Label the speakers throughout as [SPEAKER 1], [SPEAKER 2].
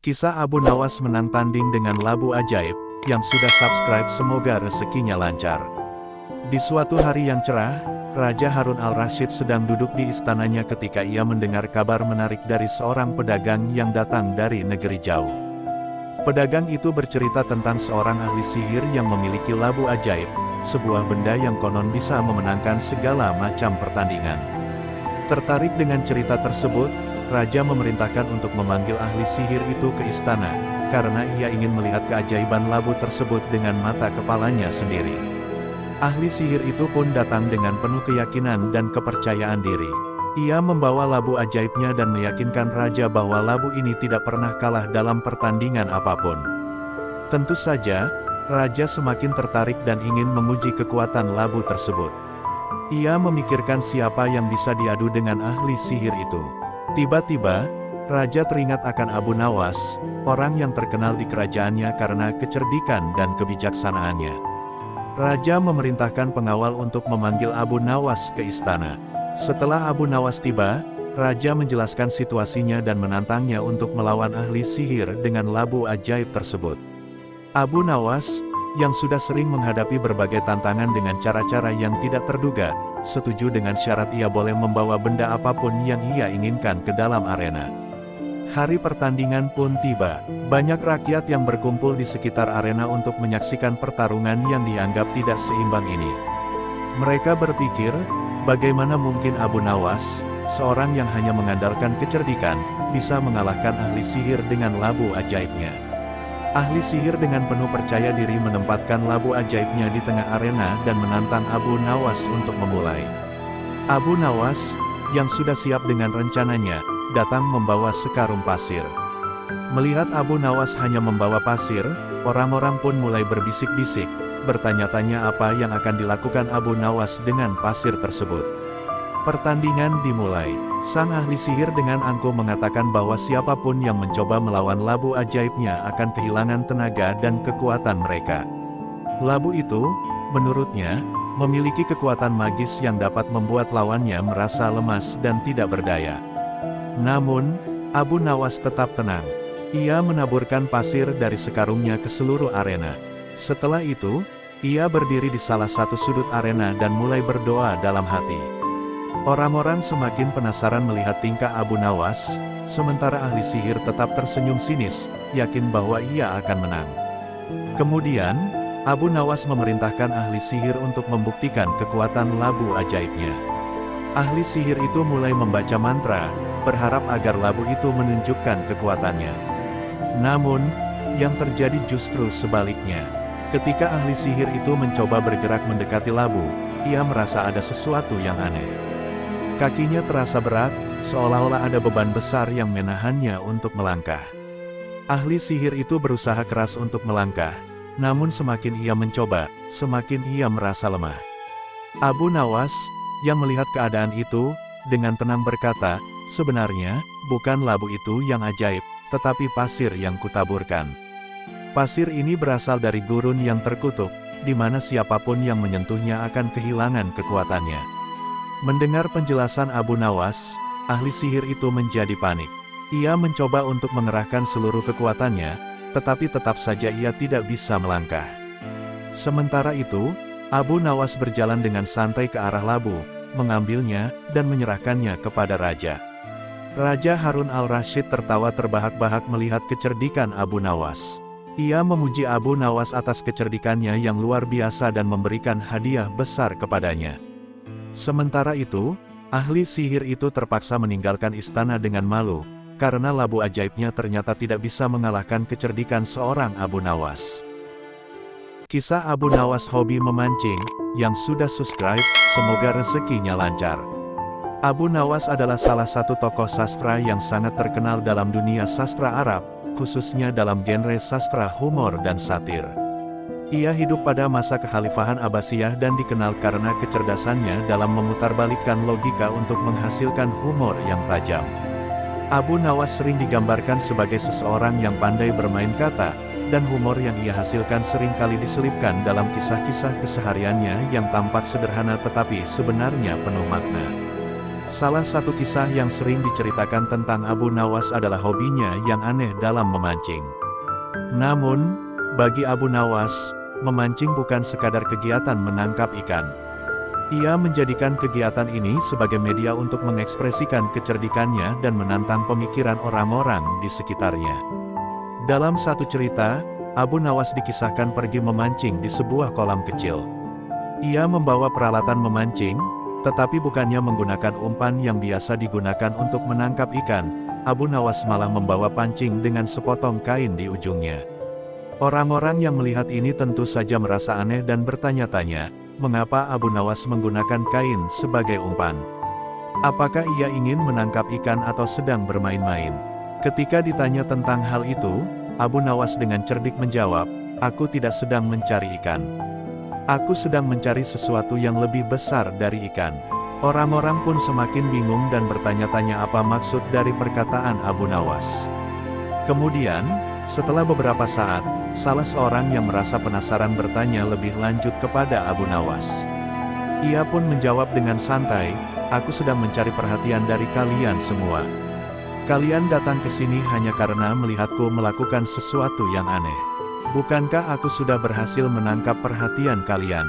[SPEAKER 1] Kisah Abu Nawas menang tanding dengan labu ajaib. Yang sudah subscribe semoga rezekinya lancar. Di suatu hari yang cerah, Raja Harun al-Rasyid sedang duduk di istananya ketika ia mendengar kabar menarik dari seorang pedagang yang datang dari negeri jauh. Pedagang itu bercerita tentang seorang ahli sihir yang memiliki labu ajaib, sebuah benda yang konon bisa memenangkan segala macam pertandingan. Tertarik dengan cerita tersebut, Raja memerintahkan untuk memanggil ahli sihir itu ke istana, karena ia ingin melihat keajaiban labu tersebut dengan mata kepalanya sendiri. Ahli sihir itu pun datang dengan penuh keyakinan dan kepercayaan diri. Ia membawa labu ajaibnya dan meyakinkan Raja bahwa labu ini tidak pernah kalah dalam pertandingan apapun. Tentu saja, Raja semakin tertarik dan ingin menguji kekuatan labu tersebut. Ia memikirkan siapa yang bisa diadu dengan ahli sihir itu. Tiba-tiba, Raja teringat akan Abu Nawas, orang yang terkenal di kerajaannya karena kecerdikan dan kebijaksanaannya. Raja memerintahkan pengawal untuk memanggil Abu Nawas ke istana. Setelah Abu Nawas tiba, Raja menjelaskan situasinya dan menantangnya untuk melawan ahli sihir dengan labu ajaib tersebut. Abu Nawas, yang sudah sering menghadapi berbagai tantangan dengan cara-cara yang tidak terduga, setuju dengan syarat ia boleh membawa benda apapun yang ia inginkan ke dalam arena. Hari pertandingan pun tiba. Banyak rakyat yang berkumpul di sekitar arena untuk menyaksikan pertarungan yang dianggap tidak seimbang ini. Mereka berpikir, bagaimana mungkin Abu Nawas, seorang yang hanya mengandalkan kecerdikan, bisa mengalahkan ahli sihir dengan labu ajaibnya. Ahli sihir dengan penuh percaya diri menempatkan labu ajaibnya di tengah arena dan menantang Abu Nawas untuk memulai. Abu Nawas, yang sudah siap dengan rencananya, datang membawa sekarung pasir. Melihat Abu Nawas hanya membawa pasir, orang-orang pun mulai berbisik-bisik, bertanya-tanya apa yang akan dilakukan Abu Nawas dengan pasir tersebut. Pertandingan dimulai. Sang ahli sihir dengan angkuh mengatakan bahwa siapapun yang mencoba melawan labu ajaibnya akan kehilangan tenaga dan kekuatan mereka. Labu itu, menurutnya, memiliki kekuatan magis yang dapat membuat lawannya merasa lemas dan tidak berdaya. Namun, Abu Nawas tetap tenang. Ia menaburkan pasir dari sekarungnya ke seluruh arena. Setelah itu, ia berdiri di salah satu sudut arena dan mulai berdoa dalam hati. Orang-orang semakin penasaran melihat tingkah Abu Nawas, sementara ahli sihir tetap tersenyum sinis, yakin bahwa ia akan menang. Kemudian, Abu Nawas memerintahkan ahli sihir untuk membuktikan kekuatan labu ajaibnya. Ahli sihir itu mulai membaca mantra, berharap agar labu itu menunjukkan kekuatannya. Namun, yang terjadi justru sebaliknya. Ketika ahli sihir itu mencoba bergerak mendekati labu, ia merasa ada sesuatu yang aneh. Kakinya terasa berat, seolah-olah ada beban besar yang menahannya untuk melangkah. Ahli sihir itu berusaha keras untuk melangkah, namun semakin ia mencoba, semakin ia merasa lemah. Abu Nawas, yang melihat keadaan itu, dengan tenang berkata, sebenarnya, bukan labu itu yang ajaib, tetapi pasir yang kutaburkan. Pasir ini berasal dari gurun yang terkutuk, di mana siapapun yang menyentuhnya akan kehilangan kekuatannya. Mendengar penjelasan Abu Nawas, ahli sihir itu menjadi panik. Ia mencoba untuk mengerahkan seluruh kekuatannya, tetapi tetap saja ia tidak bisa melangkah. Sementara itu, Abu Nawas berjalan dengan santai ke arah labu, mengambilnya, dan menyerahkannya kepada Raja. Raja Harun al-Rasyid tertawa terbahak-bahak melihat kecerdikan Abu Nawas. Ia memuji Abu Nawas atas kecerdikannya yang luar biasa dan memberikan hadiah besar kepadanya. Sementara itu, ahli sihir itu terpaksa meninggalkan istana dengan malu, karena labu ajaibnya ternyata tidak bisa mengalahkan kecerdikan seorang Abu Nawas. Kisah Abu Nawas hobi memancing, yang sudah subscribe, semoga rezekinya lancar. Abu Nawas adalah salah satu tokoh sastra yang sangat terkenal dalam dunia sastra Arab, khususnya dalam genre sastra humor dan satir. Ia hidup pada masa kekhalifahan Abbasiyah dan dikenal karena kecerdasannya dalam memutarbalikkan logika untuk menghasilkan humor yang tajam. Abu Nawas sering digambarkan sebagai seseorang yang pandai bermain kata, dan humor yang ia hasilkan seringkali diselipkan dalam kisah-kisah kesehariannya yang tampak sederhana tetapi sebenarnya penuh makna. Salah satu kisah yang sering diceritakan tentang Abu Nawas adalah hobinya yang aneh dalam memancing. Namun, bagi Abu Nawas, memancing bukan sekadar kegiatan menangkap ikan. Ia menjadikan kegiatan ini sebagai media untuk mengekspresikan kecerdikannya dan menantang pemikiran orang-orang di sekitarnya. Dalam satu cerita, Abu Nawas dikisahkan pergi memancing di sebuah kolam kecil. Ia membawa peralatan memancing, tetapi bukannya menggunakan umpan yang biasa digunakan untuk menangkap ikan. Abu Nawas malah membawa pancing dengan sepotong kain di ujungnya. Orang-orang yang melihat ini tentu saja merasa aneh dan bertanya-tanya, mengapa Abu Nawas menggunakan kain sebagai umpan? Apakah ia ingin menangkap ikan atau sedang bermain-main? Ketika ditanya tentang hal itu, Abu Nawas dengan cerdik menjawab, "Aku tidak sedang mencari ikan. Aku sedang mencari sesuatu yang lebih besar dari ikan." Orang-orang pun semakin bingung dan bertanya-tanya apa maksud dari perkataan Abu Nawas. Kemudian, setelah beberapa saat, salah seorang yang merasa penasaran bertanya lebih lanjut kepada Abu Nawas. Ia pun menjawab dengan santai, "Aku sedang mencari perhatian dari kalian semua. Kalian datang ke sini hanya karena melihatku melakukan sesuatu yang aneh. Bukankah aku sudah berhasil menangkap perhatian kalian?"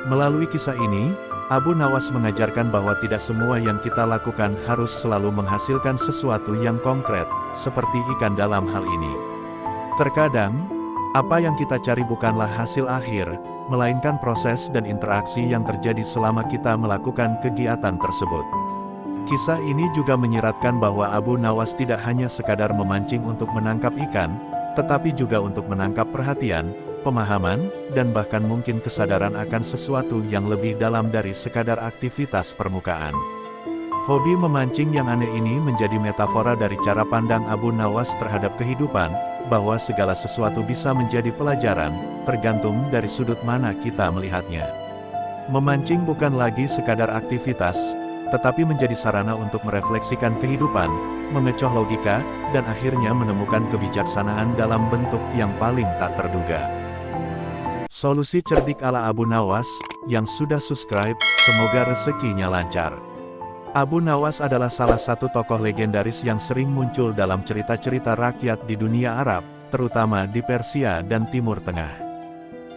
[SPEAKER 1] Melalui kisah ini, Abu Nawas mengajarkan bahwa tidak semua yang kita lakukan harus selalu menghasilkan sesuatu yang konkret, seperti ikan dalam hal ini. Terkadang, apa yang kita cari bukanlah hasil akhir, melainkan proses dan interaksi yang terjadi selama kita melakukan kegiatan tersebut. Kisah ini juga menyiratkan bahwa Abu Nawas tidak hanya sekadar memancing untuk menangkap ikan, tetapi juga untuk menangkap perhatian, pemahaman, dan bahkan mungkin kesadaran akan sesuatu yang lebih dalam dari sekadar aktivitas permukaan. Hobi memancing yang aneh ini menjadi metafora dari cara pandang Abu Nawas terhadap kehidupan, bahwa segala sesuatu bisa menjadi pelajaran, tergantung dari sudut mana kita melihatnya. Memancing bukan lagi sekadar aktivitas, tetapi menjadi sarana untuk merefleksikan kehidupan, mengecoh logika, dan akhirnya menemukan kebijaksanaan dalam bentuk yang paling tak terduga. Solusi cerdik ala Abu Nawas, yang sudah subscribe, semoga rezekinya lancar. Abu Nawas adalah salah satu tokoh legendaris yang sering muncul dalam cerita-cerita rakyat di dunia Arab, terutama di Persia dan Timur Tengah.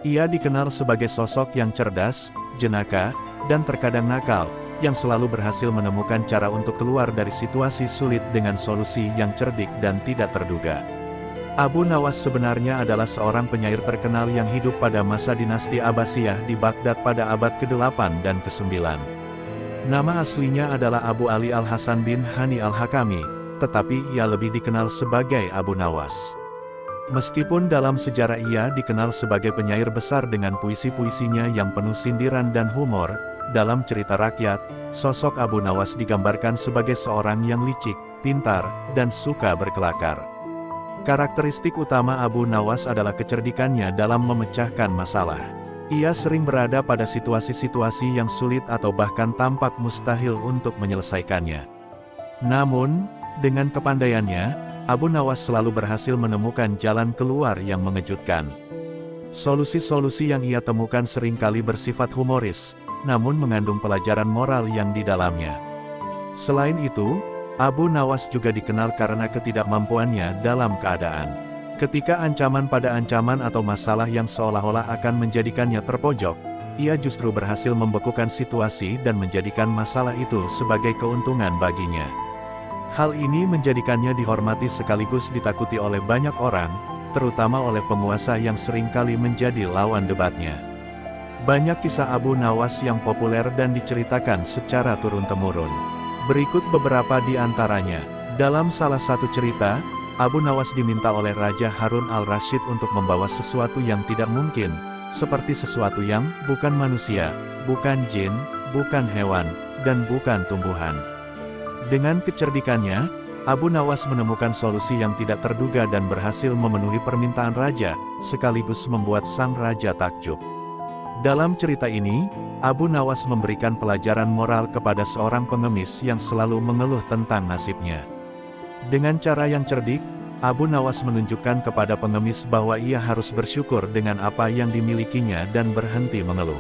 [SPEAKER 1] Ia dikenal sebagai sosok yang cerdas, jenaka, dan terkadang nakal, yang selalu berhasil menemukan cara untuk keluar dari situasi sulit dengan solusi yang cerdik dan tidak terduga. Abu Nawas sebenarnya adalah seorang penyair terkenal yang hidup pada masa dinasti Abbasiyah di Baghdad pada abad ke-8 dan ke-9. Nama aslinya adalah Abu Ali Al-Hasan bin Hani Al-Hakami, tetapi ia lebih dikenal sebagai Abu Nawas. Meskipun dalam sejarah ia dikenal sebagai penyair besar dengan puisi-puisinya yang penuh sindiran dan humor, dalam cerita rakyat, sosok Abu Nawas digambarkan sebagai seorang yang licik, pintar, dan suka berkelakar. Karakteristik utama Abu Nawas adalah kecerdikannya dalam memecahkan masalah. Ia sering berada pada situasi-situasi yang sulit atau bahkan tampak mustahil untuk menyelesaikannya. Namun, dengan kepandaiannya, Abu Nawas selalu berhasil menemukan jalan keluar yang mengejutkan. Solusi-solusi yang ia temukan seringkali bersifat humoris, namun mengandung pelajaran moral yang di dalamnya. Selain itu, Abu Nawas juga dikenal karena ketidakmampuannya dalam keadaan. Ketika ancaman pada ancaman atau masalah yang seolah-olah akan menjadikannya terpojok, ia justru berhasil membekukan situasi dan menjadikan masalah itu sebagai keuntungan baginya. Hal ini menjadikannya dihormati sekaligus ditakuti oleh banyak orang, terutama oleh penguasa yang seringkali menjadi lawan debatnya. Banyak kisah Abu Nawas yang populer dan diceritakan secara turun-temurun. Berikut beberapa di antaranya. Dalam salah satu cerita, Abu Nawas diminta oleh Raja Harun al-Rasyid untuk membawa sesuatu yang tidak mungkin, seperti sesuatu yang bukan manusia, bukan jin, bukan hewan, dan bukan tumbuhan. Dengan kecerdikannya, Abu Nawas menemukan solusi yang tidak terduga dan berhasil memenuhi permintaan raja, sekaligus membuat sang raja takjub. Dalam cerita ini, Abu Nawas memberikan pelajaran moral kepada seorang pengemis yang selalu mengeluh tentang nasibnya. Dengan cara yang cerdik, Abu Nawas menunjukkan kepada pengemis bahwa ia harus bersyukur dengan apa yang dimilikinya dan berhenti mengeluh.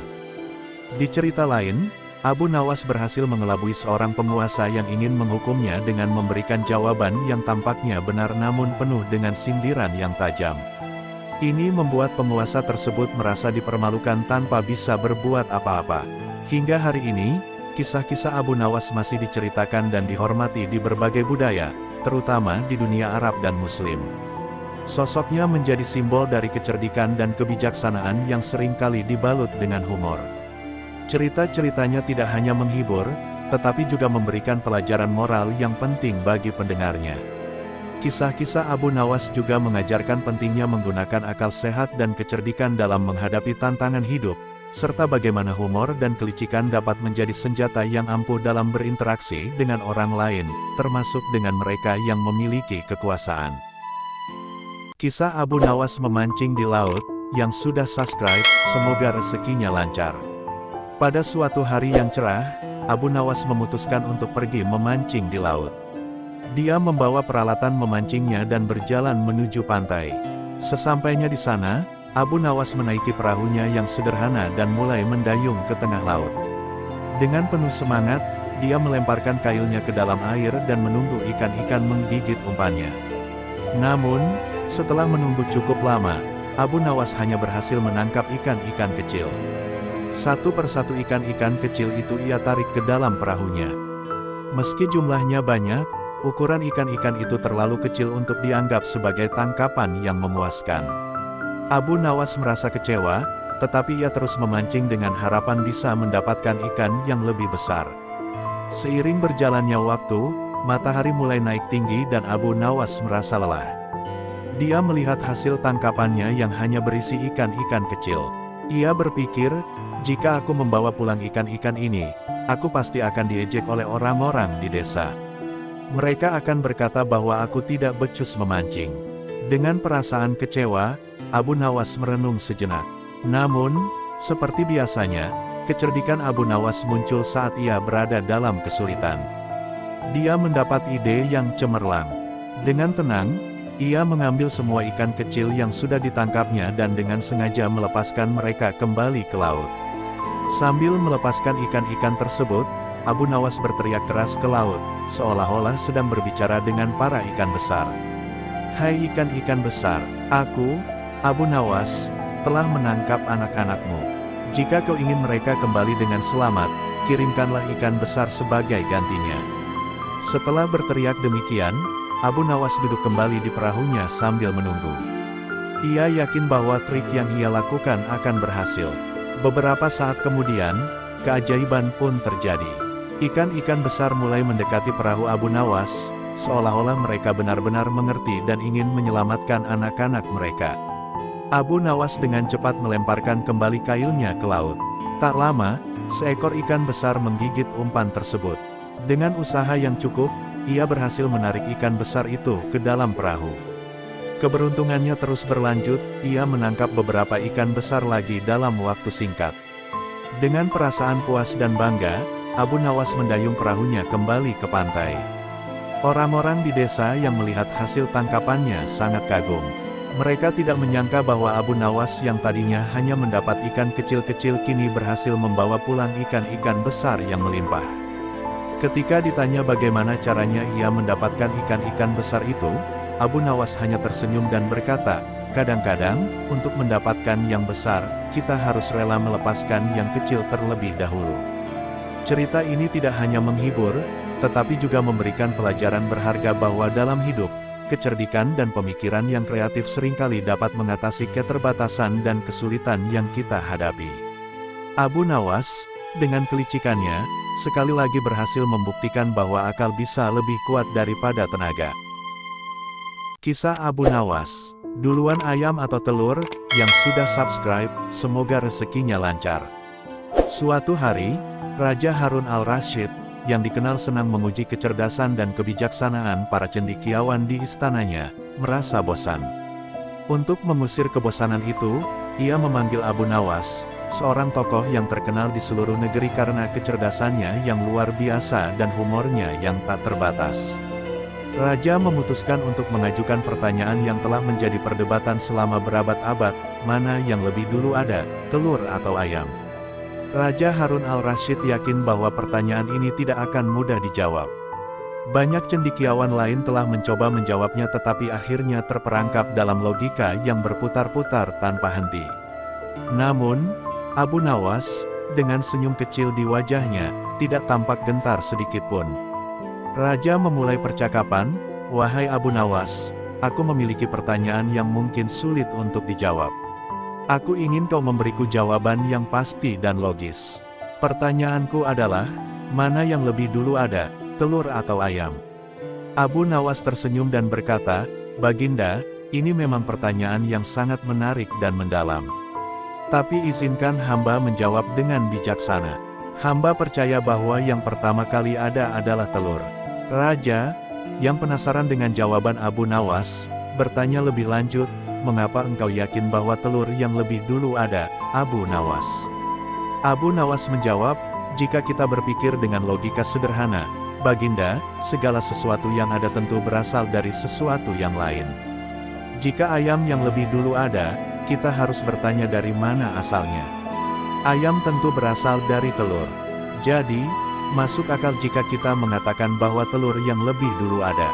[SPEAKER 1] Di cerita lain, Abu Nawas berhasil mengelabui seorang penguasa yang ingin menghukumnya dengan memberikan jawaban yang tampaknya benar namun penuh dengan sindiran yang tajam. Ini membuat penguasa tersebut merasa dipermalukan tanpa bisa berbuat apa-apa. Hingga hari ini, kisah-kisah Abu Nawas masih diceritakan dan dihormati di berbagai budaya, terutama di dunia Arab dan Muslim. Sosoknya menjadi simbol dari kecerdikan dan kebijaksanaan yang seringkali dibalut dengan humor. Cerita-ceritanya tidak hanya menghibur, tetapi juga memberikan pelajaran moral yang penting bagi pendengarnya. Kisah-kisah Abu Nawas juga mengajarkan pentingnya menggunakan akal sehat dan kecerdikan dalam menghadapi tantangan hidup, serta bagaimana humor dan kelicikan dapat menjadi senjata yang ampuh dalam berinteraksi dengan orang lain, termasuk dengan mereka yang memiliki kekuasaan. Kisah Abu Nawas memancing di laut, yang sudah subscribe, semoga rezekinya lancar. Pada suatu hari yang cerah, Abu Nawas memutuskan untuk pergi memancing di laut. Dia membawa peralatan memancingnya dan berjalan menuju pantai. Sesampainya di sana, Abu Nawas menaiki perahunya yang sederhana dan mulai mendayung ke tengah laut. Dengan penuh semangat, dia melemparkan kailnya ke dalam air dan menunggu ikan-ikan menggigit umpannya. Namun, setelah menunggu cukup lama, Abu Nawas hanya berhasil menangkap ikan-ikan kecil. Satu persatu ikan-ikan kecil itu ia tarik ke dalam perahunya. Meski jumlahnya banyak, ukuran ikan-ikan itu terlalu kecil untuk dianggap sebagai tangkapan yang memuaskan. Abu Nawas merasa kecewa, tetapi ia terus memancing dengan harapan bisa mendapatkan ikan yang lebih besar. Seiring berjalannya waktu, matahari mulai naik tinggi dan Abu Nawas merasa lelah. Dia melihat hasil tangkapannya yang hanya berisi ikan-ikan kecil. Ia berpikir, jika aku membawa pulang ikan-ikan ini, aku pasti akan diejek oleh orang-orang di desa. Mereka akan berkata bahwa aku tidak becus memancing. Dengan perasaan kecewa, Abu Nawas merenung sejenak. Namun, seperti biasanya, kecerdikan Abu Nawas muncul saat ia berada dalam kesulitan. Dia mendapat ide yang cemerlang. Dengan tenang, ia mengambil semua ikan kecil yang sudah ditangkapnya dan dengan sengaja melepaskan mereka kembali ke laut. Sambil melepaskan ikan-ikan tersebut, Abu Nawas berteriak keras ke laut, seolah-olah sedang berbicara dengan para ikan besar. Hai ikan-ikan besar, aku, Abu Nawas, telah menangkap anak-anakmu. Jika kau ingin mereka kembali dengan selamat, kirimkanlah ikan besar sebagai gantinya. Setelah berteriak demikian, Abu Nawas duduk kembali di perahunya sambil menunggu. Ia yakin bahwa trik yang ia lakukan akan berhasil. Beberapa saat kemudian, keajaiban pun terjadi. Ikan-ikan besar mulai mendekati perahu Abu Nawas, seolah-olah mereka benar-benar mengerti dan ingin menyelamatkan anak-anak mereka. Abu Nawas dengan cepat melemparkan kembali kailnya ke laut. Tak lama, seekor ikan besar menggigit umpan tersebut. Dengan usaha yang cukup, ia berhasil menarik ikan besar itu ke dalam perahu. Keberuntungannya terus berlanjut, ia menangkap beberapa ikan besar lagi dalam waktu singkat. Dengan perasaan puas dan bangga, Abu Nawas mendayung perahunya kembali ke pantai. Orang-orang di desa yang melihat hasil tangkapannya sangat kagum. Mereka tidak menyangka bahwa Abu Nawas yang tadinya hanya mendapat ikan kecil-kecil kini berhasil membawa pulang ikan-ikan besar yang melimpah. Ketika ditanya bagaimana caranya ia mendapatkan ikan-ikan besar itu, Abu Nawas hanya tersenyum dan berkata, kadang-kadang, untuk mendapatkan yang besar, kita harus rela melepaskan yang kecil terlebih dahulu. Cerita ini tidak hanya menghibur, tetapi juga memberikan pelajaran berharga bahwa dalam hidup, kecerdikan dan pemikiran yang kreatif seringkali dapat mengatasi keterbatasan dan kesulitan yang kita hadapi. Abu Nawas, dengan kelicikannya, sekali lagi berhasil membuktikan bahwa akal bisa lebih kuat daripada tenaga. Kisah Abu Nawas. Duluan ayam atau telur, yang sudah subscribe, semoga rezekinya lancar. Suatu hari, Raja Harun al-Rasyid, yang dikenal senang menguji kecerdasan dan kebijaksanaan para cendekiawan di istananya, merasa bosan. Untuk mengusir kebosanan itu, ia memanggil Abu Nawas, seorang tokoh yang terkenal di seluruh negeri karena kecerdasannya yang luar biasa dan humornya yang tak terbatas. Raja memutuskan untuk mengajukan pertanyaan yang telah menjadi perdebatan selama berabad-abad, mana yang lebih dulu ada, telur atau ayam. Raja Harun al-Rasyid yakin bahwa pertanyaan ini tidak akan mudah dijawab. Banyak cendekiawan lain telah mencoba menjawabnya tetapi akhirnya terperangkap dalam logika yang berputar-putar tanpa henti. Namun, Abu Nawas, dengan senyum kecil di wajahnya, tidak tampak gentar sedikitpun. Raja memulai percakapan, "Wahai Abu Nawas, aku memiliki pertanyaan yang mungkin sulit untuk dijawab. Aku ingin kau memberiku jawaban yang pasti dan logis. Pertanyaanku adalah, mana yang lebih dulu ada, telur atau ayam?" Abu Nawas tersenyum dan berkata, "Baginda, ini memang pertanyaan yang sangat menarik dan mendalam. Tapi izinkan hamba menjawab dengan bijaksana. Hamba percaya bahwa yang pertama kali ada adalah telur." Raja, yang penasaran dengan jawaban Abu Nawas, bertanya lebih lanjut, "Mengapa engkau yakin bahwa telur yang lebih dulu ada, Abu Nawas?" Abu Nawas menjawab, "Jika kita berpikir dengan logika sederhana, Baginda, segala sesuatu yang ada tentu berasal dari sesuatu yang lain. Jika ayam yang lebih dulu ada, kita harus bertanya dari mana asalnya. Ayam tentu berasal dari telur. Jadi, masuk akal jika kita mengatakan bahwa telur yang lebih dulu ada."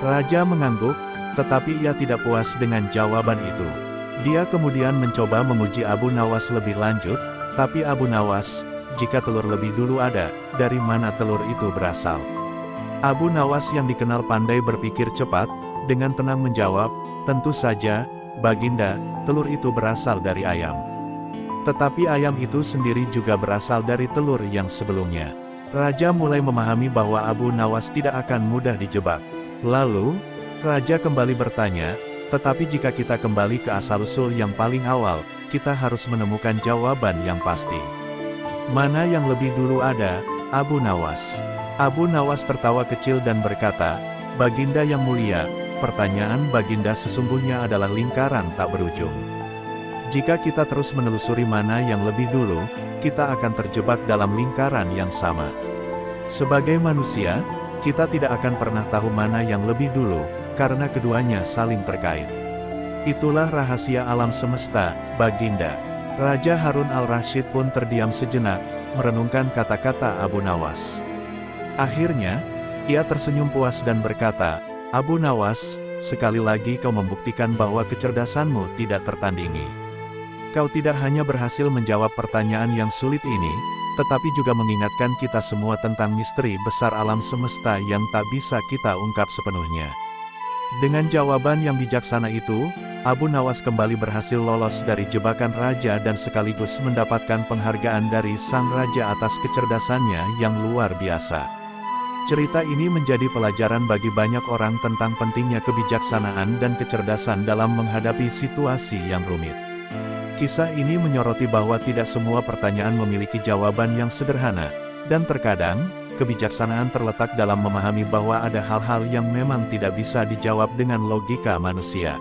[SPEAKER 1] Raja mengangguk, tetapi ia tidak puas dengan jawaban itu. Dia kemudian mencoba menguji Abu Nawas lebih lanjut, "Tapi Abu Nawas, jika telur lebih dulu ada, dari mana telur itu berasal?" Abu Nawas yang dikenal pandai berpikir cepat, dengan tenang menjawab, "Tentu saja, Baginda, telur itu berasal dari ayam. Tetapi ayam itu sendiri juga berasal dari telur yang sebelumnya." Raja mulai memahami bahwa Abu Nawas tidak akan mudah dijebak. Lalu, Raja kembali bertanya, "Tetapi jika kita kembali ke asal-usul yang paling awal, kita harus menemukan jawaban yang pasti. Mana yang lebih dulu ada, Abu Nawas?" Abu Nawas tertawa kecil dan berkata, "Baginda yang mulia, pertanyaan Baginda sesungguhnya adalah lingkaran tak berujung. Jika kita terus menelusuri mana yang lebih dulu, kita akan terjebak dalam lingkaran yang sama. Sebagai manusia, kita tidak akan pernah tahu mana yang lebih dulu, karena keduanya saling terkait. Itulah rahasia alam semesta, Baginda." Raja Harun al-Rasyid pun terdiam sejenak, merenungkan kata-kata Abu Nawas. Akhirnya, ia tersenyum puas dan berkata, "Abu Nawas, sekali lagi kau membuktikan bahwa kecerdasanmu tidak tertandingi. Kau tidak hanya berhasil menjawab pertanyaan yang sulit ini, tetapi juga mengingatkan kita semua tentang misteri besar alam semesta yang tak bisa kita ungkap sepenuhnya." Dengan jawaban yang bijaksana itu, Abu Nawas kembali berhasil lolos dari jebakan raja dan sekaligus mendapatkan penghargaan dari sang raja atas kecerdasannya yang luar biasa. Cerita ini menjadi pelajaran bagi banyak orang tentang pentingnya kebijaksanaan dan kecerdasan dalam menghadapi situasi yang rumit. Kisah ini menyoroti bahwa tidak semua pertanyaan memiliki jawaban yang sederhana, dan terkadang, kebijaksanaan terletak dalam memahami bahwa ada hal-hal yang memang tidak bisa dijawab dengan logika manusia.